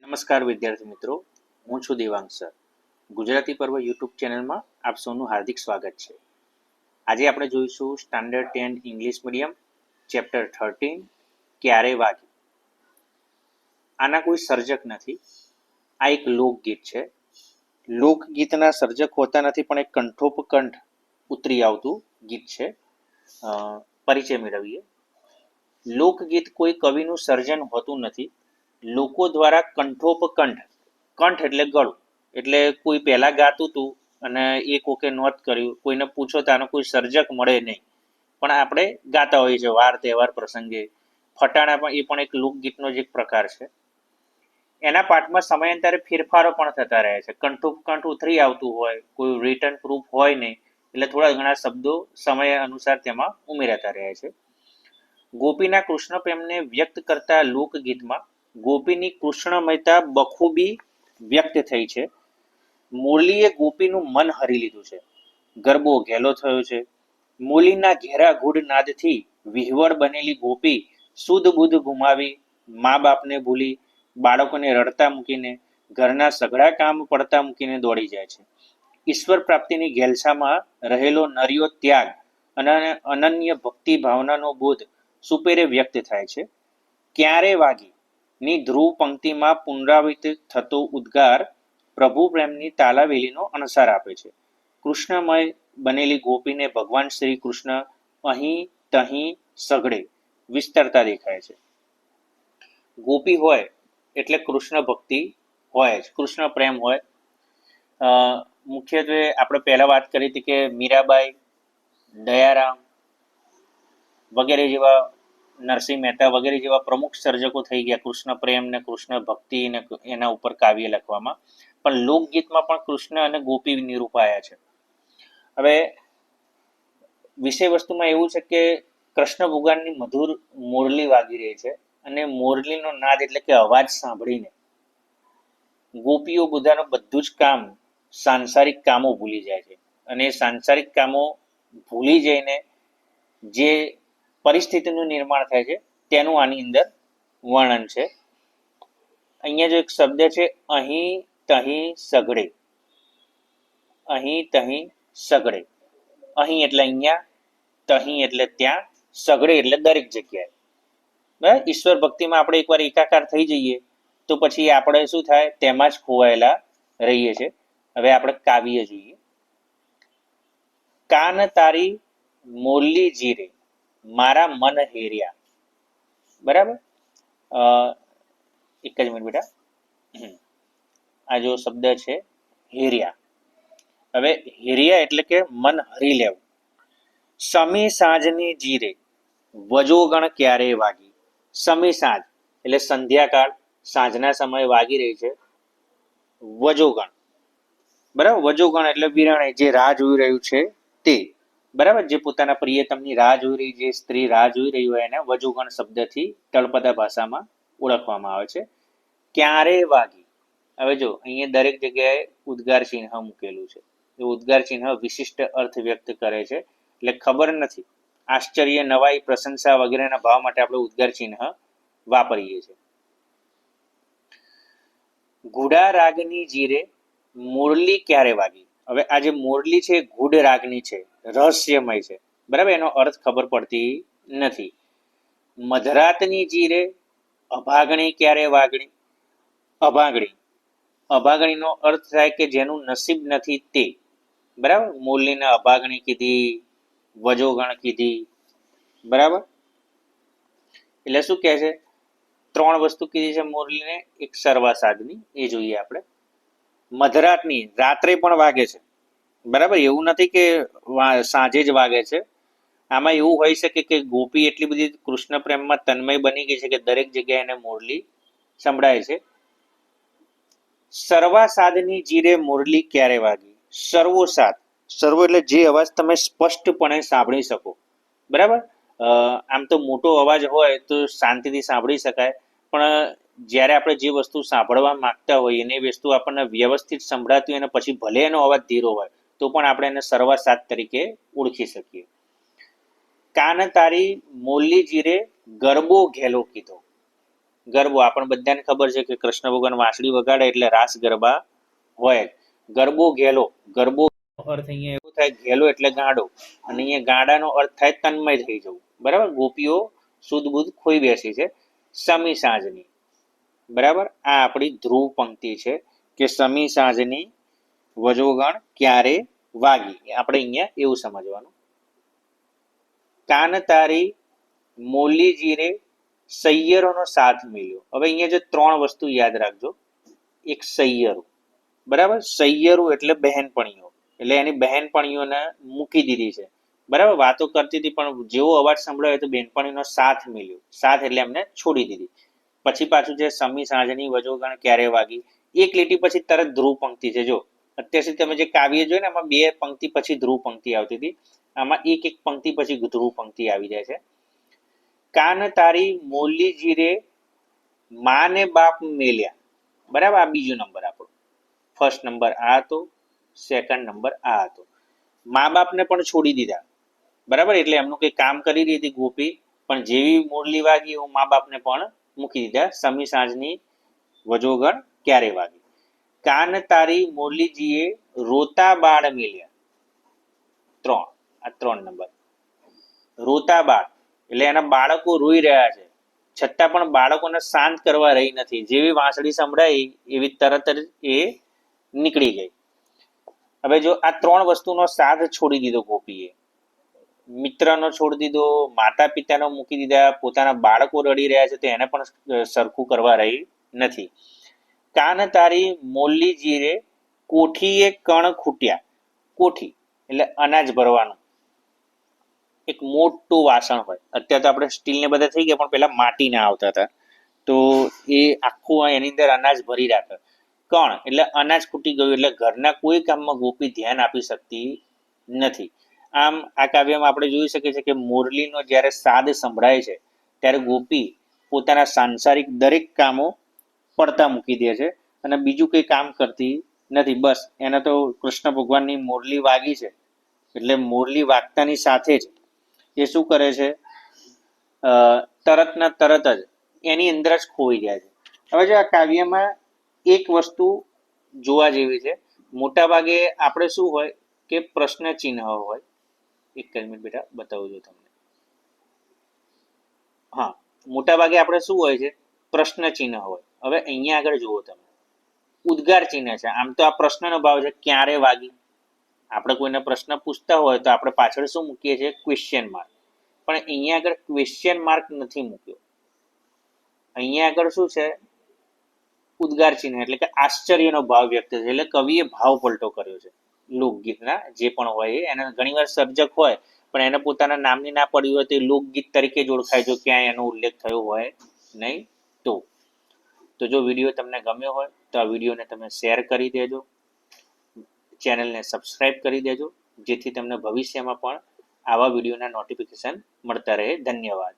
નમસ્કાર વિદ્યાર્થી મિત્રો, હું છું દેવાંગ સર. ગુજરાતી પર્વ યુટ્યુબ ચેનલમાં આપ સૌનું હાર્દિક સ્વાગત છે. આજે આપણે જોઈશું સ્ટાન્ડર્ડ 10 ઇંગ્લિશ મીડિયમ ચેપ્ટર 13 ક્યારે વાગી. આના કોઈ સર્જક નથી, આ એક લોકગીત છે. લોકગીતના સર્જક હોતા નથી, પણ એક કંઠોપકંઠ ઉતરી આવતું ગીત છે. પરિચય મેળવીએ. લોકગીત કોઈ કવિનું સર્જન હોતું નથી, લોકો દ્વારા કંઠોપકંઠ, કંઠ એટલે ગળું, એટલે કોઈ પહેલા ગાતું હતું અને એ કોકે નોંધ કર્યું, કોઈને પૂછો તો આનો કોઈ સર્જક મળે નહીં, પણ આપણે ગાતા હોઈએ છીએ વાર તહેવાર પ્રસંગે. ફટાણા પણ એ પણ એક લોકગીતનો જ એક પ્રકાર છે. એના પાઠમાં સમયાંતરે ફેરફારો પણ થતા રહે છે. કંઠોપકંઠ ઉતરી આવતું હોય, કોઈ રિટર્ન પ્રૂફ હોય નહીં, એટલે થોડા ઘણા શબ્દો સમય અનુસાર તેમાં ઉમેરાતા રહે છે. ગોપીના કૃષ્ણ પ્રેમને વ્યક્ત કરતા લોકગીતમાં ગોપીની કૃષ્ણમયતા બખૂબી વ્યક્ત થઈ છે. મુરલીએ ગોપીનું મન હરી લીધું છે. ગરબો ઘેલો થયો છે. મુરલીના ઘેરા ગૂઢ નાદથી વિહવળ બનેલી ગોપી શુદ્ધ બુદ્ધ ગુમાવી, મા બાપને ભૂલી, બાળકોને રડતા મૂકીને, ઘરના સઘળા કામ પડતા મૂકીને દોડી જાય છે. ઈશ્વર પ્રાપ્તિની ઘેલછામાં રહેલો નર્યો ત્યાગ અને અનન્ય ભક્તિ ભાવનાનો બોધ સુપેરે વ્યક્ત થાય છે. ક્યારે વાગી ની ધ્રુવ પંક્તિમાં પુનરાવર્તિત થતો ઉદ્ગાર પ્રભુ પ્રેમની તાલાવેલીનો અણસાર આપે છે. કૃષ્ણમય બનેલી ગોપીને ભગવાન શ્રી કૃષ્ણ અહીં તહીં સઘળે વિસ્તરતા દેખાય છે. ગોપી હોય એટલે કૃષ્ણ ભક્તિ હોય જ, કૃષ્ણ પ્રેમ હોય. મુખ્યત્વે આપણે પહેલા વાત કરી હતી કે મીરાબાઈ, દયારામ વગેરે જેવા, નરસિંહ મહેતા વગેરે જેવા પ્રમુખ સર્જકો થઈ ગયા કૃષ્ણ પ્રેમ ને કૃષ્ણ ભક્તિ ને એના ઉપર કાવ્ય લખવામાં. પણ લોકગીતમાં પણ કૃષ્ણ અને ગોપી નિરૂપાયા છે. હવે વિષય વસ્તુમાં એવું છે કે કૃષ્ણ ભગવાનની મધુર મોરલી વાગી રહી છે, અને મોરલીનો નાદ એટલે કે અવાજ સાંભળીને ગોપીઓ બધાનું બધું જ કામ, સાંસારિક કામો ભૂલી જાય છે. અને સાંસારિક કામો ભૂલી જઈને જે પરિસ્થિતિનું નિર્માણ થાય છે તેનું આની અંદર વર્ણન છે. અહીંયા જો એક શબ્દ છે અહીં તહીં સઘળે. અહીં તહીં સઘળે. અહીં એટલે અહીંયા, તહીં એટલે ત્યાં, સઘળે એટલે દરેક જગ્યાએ. બરાબર. ઈશ્વર ભક્તિમાં આપણે એકવાર એકાકાર થઈ જઈએ તો પછી આપણે શું થાય, તેમાં જ ખોવાયેલા રહીએ છીએ. હવે આપણે કાવ્ય જોઈએ. કાન તારી મોરલી જીરે મારા મન હેર્યા. બરાબર. એક જ મિનિટ બેટા. આ જો શબ્દ છે હેર્યા. હવે હેર્યા એટલે કે મન હરી લેવું. સમી સાંજની જીરે વજોગણ ક્યારે વાગી. સમી સાંજ એટલે સંધ્યાકાળ, સાંજના સમયે વાગી રહી છે વજોગણ. બરાબર. વજોગણ એટલે વિરણે, જે રાહ જોઈ રહ્યું છે તે. બરાબર. જે પોતાના પ્રિયતમની રાહ જોઈ રહી, જે સ્ત્રી રાહ જોઈ રહી હોય એને વજુગણ શબ્દથી તળપદા ભાષામાં ઓળખવામાં આવે છે. ક્યારે વાગી. હવે જો અહીંયા દરેક જગ્યાએ ઉદ્ગાર ચિહ્ન મૂકેલું છે. એ ઉદ્ગાર ચિહ્ન વિશિષ્ટ અર્થ વ્યક્ત કરે છે. એટલે ખબર નથી, આશ્ચર્ય, નવાઈ, પ્રશંસા વગેરેના ભાવ માટે આપણે ઉદ્ગાર ચિહ્ન વાપરીએ છીએ. ઘુડા રાગની જીરે મુરલી ક્યારે વાગી. હવે આ જે મુરલી છે ગૂઢ રાગની છે, રહસ્યમય છે. બરાબર. એનો અર્થ ખબર પડતી નથી. મધરાતની જીરે અભાગણી ક્યારે વાગણી. અભાગણી, અભાગણીનો અર્થ થાય કે જેનું નસીબ નથી તે. બરાબર. મુરલીને અભાગણી કીધી, વજોગણ કીધી. બરાબર. એટલે શું કહે છે, ત્રણ વસ્તુ કીધી છે મુરલીને, એક સર્વાસાદની, એ જોઈએ આપણે. મધરાતની, રાત્રે પણ વાગે છે. બરાબર. એવું નથી કે સાંજે જ વાગે છે. આમાં એવું હોઈ શકે કે ગોપી એટલી બધી કૃષ્ણ પ્રેમમાં તન્મય બની ગઈ છે કે દરેક જગ્યાએ એને મુરલી સંભળાય છે. સર્વાસાદની જીરે મુરલી ક્યારે વાગી. સર્વોસાદ, સર્વો એટલે જે અવાજ તમે સ્પષ્ટપણે સાંભળી શકો. બરાબર. આમ તો મોટો અવાજ હોય તો શાંતિથી સાંભળી શકાય, પણ જ્યારે આપણે જે વસ્તુ સાંભળવા માંગતા હોઈએ અને એ વસ્તુ આપણને વ્યવસ્થિત સંભળાતી હોય અને પછી ભલે એનો અવાજ ધીરો હોય તો પણ આપણે એને સર્વાસાદ તરીકે ઓળખી શકીએ. કાન તારી મોરલી જીરે ગરબો ઘેલો કીધો. ગરબો આપણને બધાને ખબર છે કે કૃષ્ણ ભગવાન વાંસળી વગાડે એટલે રાસ ગરબા હોય. ગરબો ઘેલો, ગરબો અર્થ અહીંયા એવું થાય, ઘેલો એટલે ગાંડો, અને અહીંયા ગાંડાનો અર્થ થાય તન્મય થઈ જવું. બરાબર, ગોપીઓ સુધ બુધ ખોઈ બેસી છે. સમી સાંજની, બરાબર, આ આપણી ધ્રુવ પંક્તિ છે કે સમી સાંજની વજોગણ ક્યારે વાગી, આપણે અહીંયા એવું સમજવાનું. કાન તારી મોલી જીરે સૈયરોનો સાથ મળ્યો. હવે અહીંયા જે ત્રણ વસ્તુ યાદ રાખજો. એક સૈયરો, બરાબર, સૈયરું એટલે બહેનપણીઓ, એટલે એની બહેનપણીઓને મૂકી દીધી છે. બરાબર, વાતો કરતી હતી પણ જેવો અવાજ સંભળાયો તો બહેનપણીનો સાથ મળ્યો. સાથ એટલે એમને છોડી દીધી. પછી પાછું જે સમી સાંજની વજોગણ ક્યારે વાગી, એક લીટી પછી તરત ધ્રુવ પંક્તિ છે. જો અત્યાર સુધી તમે જે કાવ્ય જોયું ને, એમાં બે પંક્તિ પછી ધ્રુવ પંક્તિ આવતી હતી, આમાં એક એક પંક્તિ પછી ધ્રુવ પંક્તિ આવી જાય છે. કાન તારી મોલી જીરે માને બાપ મેલ્યા. બરાબર, આ બીજો નંબર આપણો. ફર્સ્ટ નંબર આ હતો, સેકન્ડ નંબર આ હતો. મા બાપને પણ છોડી દીધા. બરાબર, એટલે એમનું કંઈ કામ કરી રહી હતી ગોપી, પણ જેવી મુરલી વાગી એવું મા બાપને પણ મૂકી દીધા. સમી સાંજની વજોગણ ક્યારે વાગી. કાન તારી મુરલીજીએ રોતા બાળ મેલ્યા. આ ત્રણ નંબર. રોતા બાળ એટલે એના બાળકો રોઈ રહ્યા છે, છતાં પણ બાળકોને શાંત કરવા રહી નથી. જેવી વાંસળી સંભળાઈ એવી તરત જ એ નીકળી ગઈ. હવે જો આ ત્રણ વસ્તુનો સાથ છોડી દીધો ગોપીએ, મિત્રનો છોડી દીધો, માતા પિતાનો મૂકી દીધા, પોતાના બાળકો રડી રહ્યા છે તો એને પણ સરખું કરવા રહી નથી. કાન તારી મોલ્લી જીરે કોઠીએ કણ ખૂટ્યા. કોઠી એટલે અનાજ ભરવાનું એક મોટું વાસણ હોય. અત્યારે તો આપણે સ્ટીલને બધા થઈ ગયા, પણ પેલા માટીના આવતા હતા. તો એ આખું એની અંદર અનાજ ભરી રાખે. કણ એટલે અનાજ ખૂટી ગયું, એટલે ઘરના કોઈ કામમાં ગોપી ધ્યાન આપી શકતી નથી. આમ આ કાવ્યમાં આપણે જોઈ શકીએ છીએ કે મુરલીનો જ્યારે સાદ સંભળાય છે ત્યારે ગોપી પોતાના સાંસારિક દરેક કામો પડતા મૂકી દે છે અને બીજું કંઈ કામ કરતી નથી. બસ એને તો કૃષ્ણ ભગવાનની મુરલી વાગી છે એટલે મુરલી વાગતાની સાથે જ એ શું કરે છે, તરતના તરત જ એની અંદર જ ખોઈ જાય છે. હવે જો આ કાવ્યમાં એક વસ્તુ જોવા જેવી છે. મોટા ભાગે આપણે શું હોય કે પ્રશ્ન ચિહ્ન હોય. એક મિનિટ બેટા બતાવું છું તમને. હા, મોટા ભાગે આપણે શું હોય છે, પ્રશ્ન ચિહ્ન હોય. હવે અહીંયા આગળ જુઓ તમે, ઉદ્ગાર ચિહ્ન છે. આમ તો આ પ્રશ્નનો ભાવ છે ક્યારે વાગી. આપણે કોઈને પ્રશ્ન પૂછતા હોય તો આપણે પાછળ શું મૂકીએ છીએ, ક્વેશ્ચન માર્ક. પણ અહીંયા આગળ ક્વેશ્ચન માર્ક નથી મૂક્યો. અહીંયા આગળ શું છે, ઉદ્ગાર ચિહ્ન, એટલે કે આશ્ચર્યનો ભાવ વ્યક્ત છે. એટલે કવિએ ભાવ પલટો કર્યો છે. લોકગીતના જે પણ હોય એને ઘણીવાર સર્જક હોય પણ એને પોતાના નામની ના પડી હોય તો એ લોકગીત તરીકે જ ઓળખાય, જો ક્યાંય એનો ઉલ્લેખ થયો હોય નહીં તો જો વિડીયો તમને ગમ્યો હોય તો આ વિડીયોને તમે શેર કરી દેજો, ચેનલને સબસ્ક્રાઇબ કરી દેજો, જેથી તમને ભવિષ્યમાં પણ આવા વિડીયોના નોટિફિકેશન મળતા રહે. ધન્યવાદ.